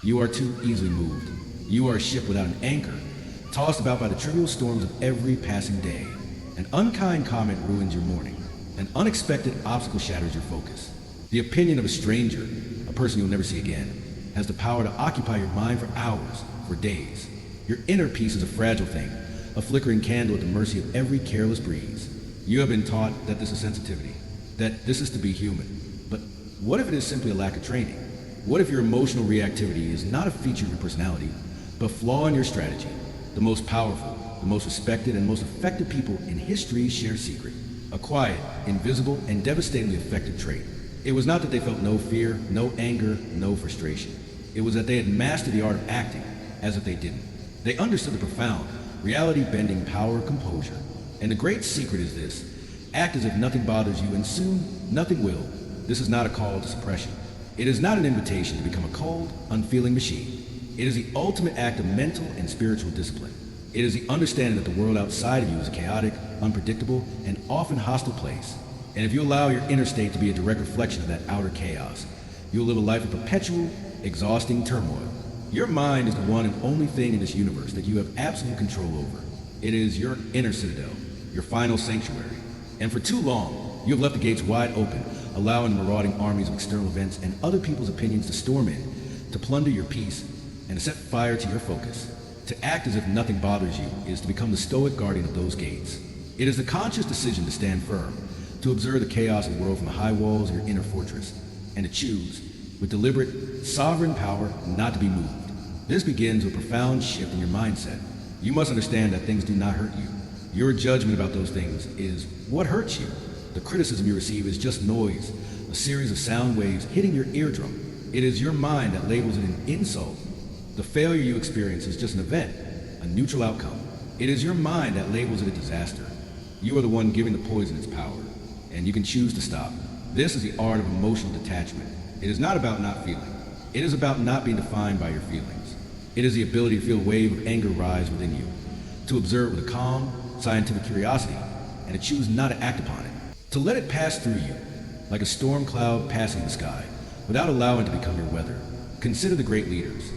You are too easily moved. You are a ship without an anchor, tossed about by the trivial storms of every passing day. An unkind comment ruins your morning. An unexpected obstacle shatters your focus. The opinion of a stranger, a person you'll never see again, has the power to occupy your mind for hours, for days. Your inner peace is a fragile thing, a flickering candle at the mercy of every careless breeze. You have been taught that this is sensitivity, that this is to be human. But what if it is simply a lack of training? What if your emotional reactivity is not a feature of your personality, but a flaw in your strategy? The most powerful, the most respected, and most effective people in history's shared secret. A quiet, invisible, and devastatingly effective trait. It was not that they felt no fear, no anger, no frustration. It was that they had mastered the art of acting as if they didn't. They understood the profound, reality-bending power of composure. And the great secret is this: act as if nothing bothers you, and soon nothing will. This is not a call to suppression. It is not an invitation to become a cold, unfeeling machine. It is the ultimate act of mental and spiritual discipline. It is the understanding that the world outside of you is a chaotic, unpredictable, and often hostile place. And if you allow your inner state to be a direct reflection of that outer chaos, you'll live a life of perpetual, exhausting turmoil. Your mind is the one and only thing in this universe that you have absolute control over. It is your inner citadel, your final sanctuary. And for too long, you have left the gates wide open, allowing the marauding armies of external events and other people's opinions to storm in, to plunder your peace, and to set fire to your focus. To act as if nothing bothers you is to become the stoic guardian of those gates. It is the conscious decision to stand firm, to observe the chaos of the world from the high walls of your inner fortress, and to choose, with deliberate, sovereign power, not to be moved. This begins with a profound shift in your mindset. You must understand that things do not hurt you. Your judgment about those things is what hurts you. The criticism you receive is just noise, a series of sound waves hitting your eardrum. It is your mind that labels it an insult. The failure you experience is just an event, a neutral outcome. It is your mind that labels it a disaster. You are the one giving the poison its power, and you can choose to stop. This is the art of emotional detachment. It is not about not feeling. It is about not being defined by your feelings. It is the ability to feel a wave of anger rise within you, to observe with a calm, scientific curiosity, and to choose not to act upon it. To let it pass through you, like a storm cloud passing the sky, without allowing it to become your weather. Consider the great leaders.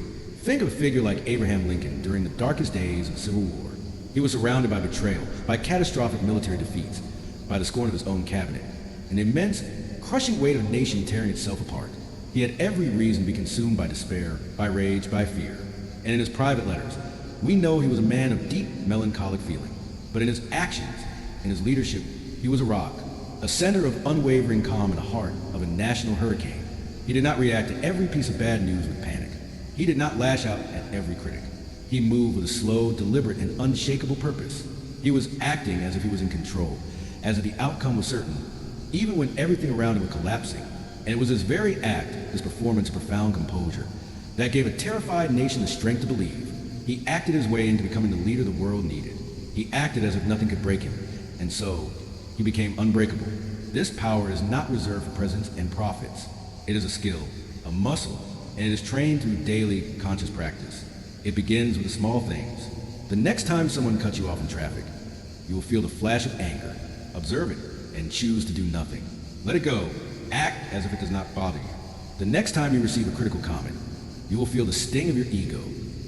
Think of a figure like Abraham Lincoln during the darkest days of the Civil War. He was surrounded by betrayal, by catastrophic military defeats, by the scorn of his own cabinet, an immense, crushing weight of a nation tearing itself apart. He had every reason to be consumed by despair, by rage, by fear. And in his private letters, we know he was a man of deep melancholic feeling. But in his actions, in his leadership, he was a rock, a center of unwavering calm in the heart of a national hurricane. He did not react to every piece of bad news with panic. He did not lash out at every critic. He moved with a slow, deliberate, and unshakable purpose. He was acting as if he was in control, as if the outcome was certain, even when everything around him was collapsing. And it was this very act, this performance of profound composure, that gave a terrified nation the strength to believe. He acted his way into becoming the leader the world needed. He acted as if nothing could break him, and so he became unbreakable. This power is not reserved for presidents and prophets. It is a skill, a muscle, and it is trained through daily conscious practice. It begins with the small things. The next time someone cuts you off in traffic, you will feel the flash of anger. Observe it and choose to do nothing. Let it go. Act as if it does not bother you. The next time you receive a critical comment, you will feel the sting of your ego.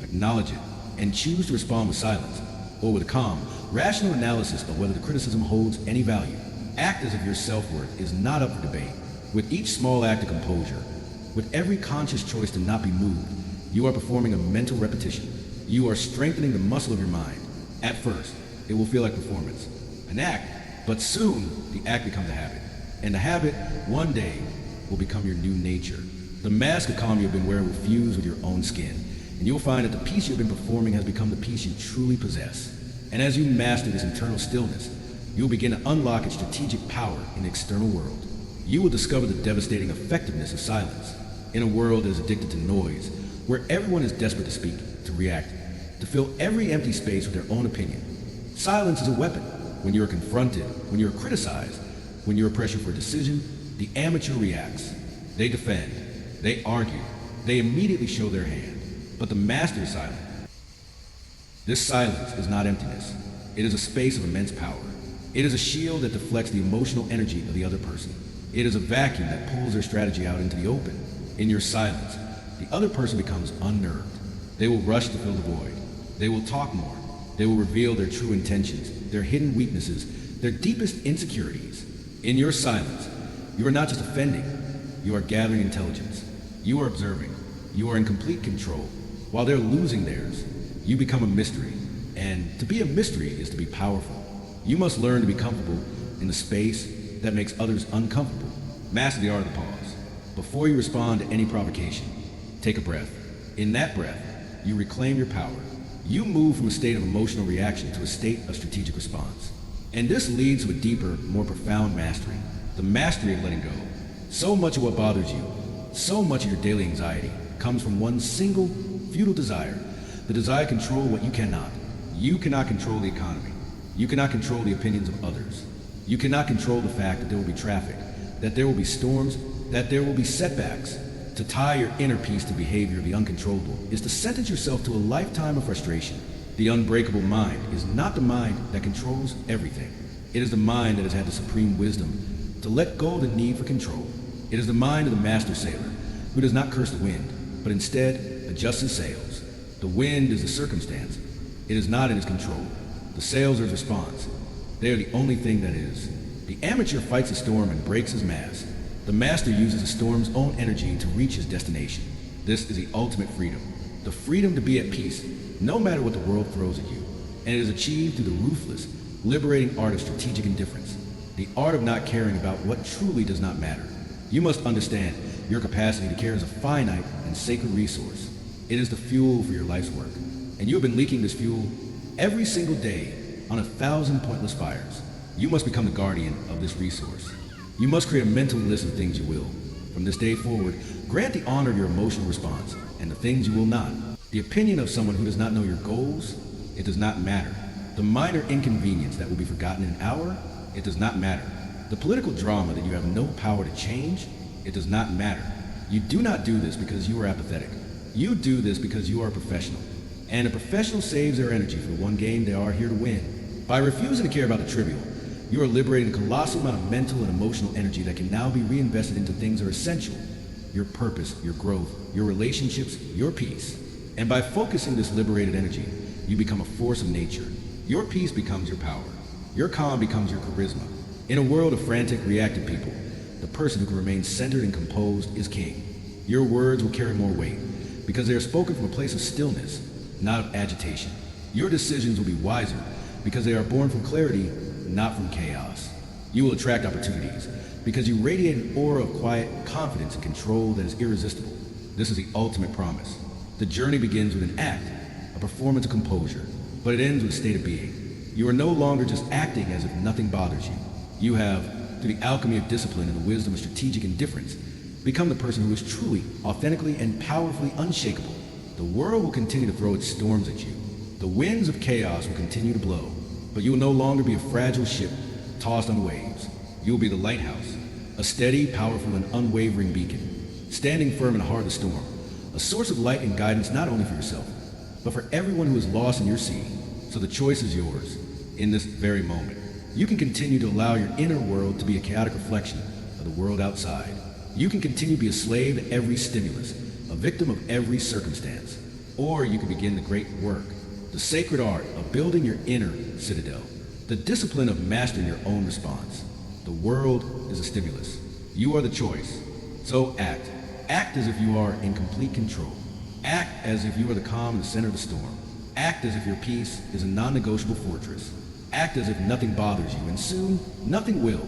Acknowledge it and choose to respond with silence, or with a calm, rational analysis of whether the criticism holds any value. Act as if your self-worth is not up for debate. With each small act of composure, with every conscious choice to not be moved, you are performing a mental repetition. You are strengthening the muscle of your mind. At first, it will feel like performance, an act, but soon the act becomes a habit. And the habit, one day, will become your new nature. The mask of calm you have been wearing will fuse with your own skin, and you'll find that the peace you've been performing has become the peace you truly possess. And as you master this internal stillness, you'll begin to unlock its strategic power in the external world. You will discover the devastating effectiveness of silence. In a world that is addicted to noise, where everyone is desperate to speak, to react, to fill every empty space with their own opinion, silence is a weapon. When you are confronted, when you are criticized, when you are pressured for a decision, the amateur reacts. They defend, they argue, they immediately show their hand. But the master is silent. This silence is not emptiness. It is a space of immense power. It is a shield that deflects the emotional energy of the other person. It is a vacuum that pulls their strategy out into the open. In your silence, the other person becomes unnerved. They will rush to fill the void. They will talk more. They will reveal their true intentions, their hidden weaknesses, their deepest insecurities. In your silence, you are not just offending, you are gathering intelligence. You are observing. You are in complete control. While they're losing theirs, you become a mystery. And to be a mystery is to be powerful. You must learn to be comfortable in the space that makes others uncomfortable. Master the art of the pause. Before you respond to any provocation, take a breath. In that breath, you reclaim your power. You move from a state of emotional reaction to a state of strategic response. And this leads to a deeper, more profound mastery. The mastery of letting go. So much of what bothers you, so much of your daily anxiety, comes from one single, futile desire. The desire to control what you cannot. You cannot control the economy. You cannot control the opinions of others. You cannot control the fact that there will be traffic, that there will be storms, that there will be setbacks. To tie your inner peace to behavior of the uncontrollable is to sentence yourself to a lifetime of frustration. The unbreakable mind is not the mind that controls everything. It is the mind that has had the supreme wisdom to let go of the need for control. It is the mind of the master sailor who does not curse the wind, but instead adjusts his sails. The wind is the circumstance. It is not in his control. The sails are his response. They are the only thing that is. The amateur fights a storm and breaks his mast. The master uses the storm's own energy to reach his destination. This is the ultimate freedom. The freedom to be at peace, no matter what the world throws at you. And it is achieved through the ruthless, liberating art of strategic indifference. The art of not caring about what truly does not matter. You must understand your capacity to care is a finite and sacred resource. It is the fuel for your life's work. And you have been leaking this fuel every single day on 1,000 pointless fires. You must become the guardian of this resource. You must create a mental list of things you will. From this day forward, grant the honor of your emotional response and the things you will not. The opinion of someone who does not know your goals, it does not matter. The minor inconvenience that will be forgotten in an hour, it does not matter. The political drama that you have no power to change, it does not matter. You do not do this because you are apathetic. You do this because you are a professional. And a professional saves their energy for the one game they are here to win. By refusing to care about the trivial, you are liberating a colossal amount of mental and emotional energy that can now be reinvested into things that are essential. Your purpose, your growth, your relationships, your peace. And by focusing this liberated energy, you become a force of nature. Your peace becomes your power. Your calm becomes your charisma. In a world of frantic, reactive people, the person who can remain centered and composed is king. Your words will carry more weight because they are spoken from a place of stillness, not of agitation. Your decisions will be wiser because they are born from clarity, not from chaos. You will attract opportunities because you radiate an aura of quiet confidence and control that is irresistible. This is the ultimate promise. The journey begins with an act, a performance of composure, but it ends with a state of being. You are no longer just acting as if nothing bothers you. You have, through the alchemy of discipline and the wisdom of strategic indifference, become the person who is truly, authentically, and powerfully unshakable. The world will continue to throw its storms at you. The winds of chaos will continue to blow, but you will no longer be a fragile ship tossed on waves. You will be the lighthouse, a steady, powerful, and unwavering beacon, standing firm in the heart of the storm, a source of light and guidance not only for yourself, but for everyone who is lost in your sea. So the choice is yours in this very moment. You can continue to allow your inner world to be a chaotic reflection of the world outside. You can continue to be a slave to every stimulus, a victim of every circumstance. Or you can begin the great work, the sacred art of building your inner citadel, the discipline of mastering your own response. The world is a stimulus. You are the choice. So act. Act as if you are in complete control. Act as if you are the calm in the center of the storm. Act as if your peace is a non-negotiable fortress. Act as if nothing bothers you, and soon, nothing will.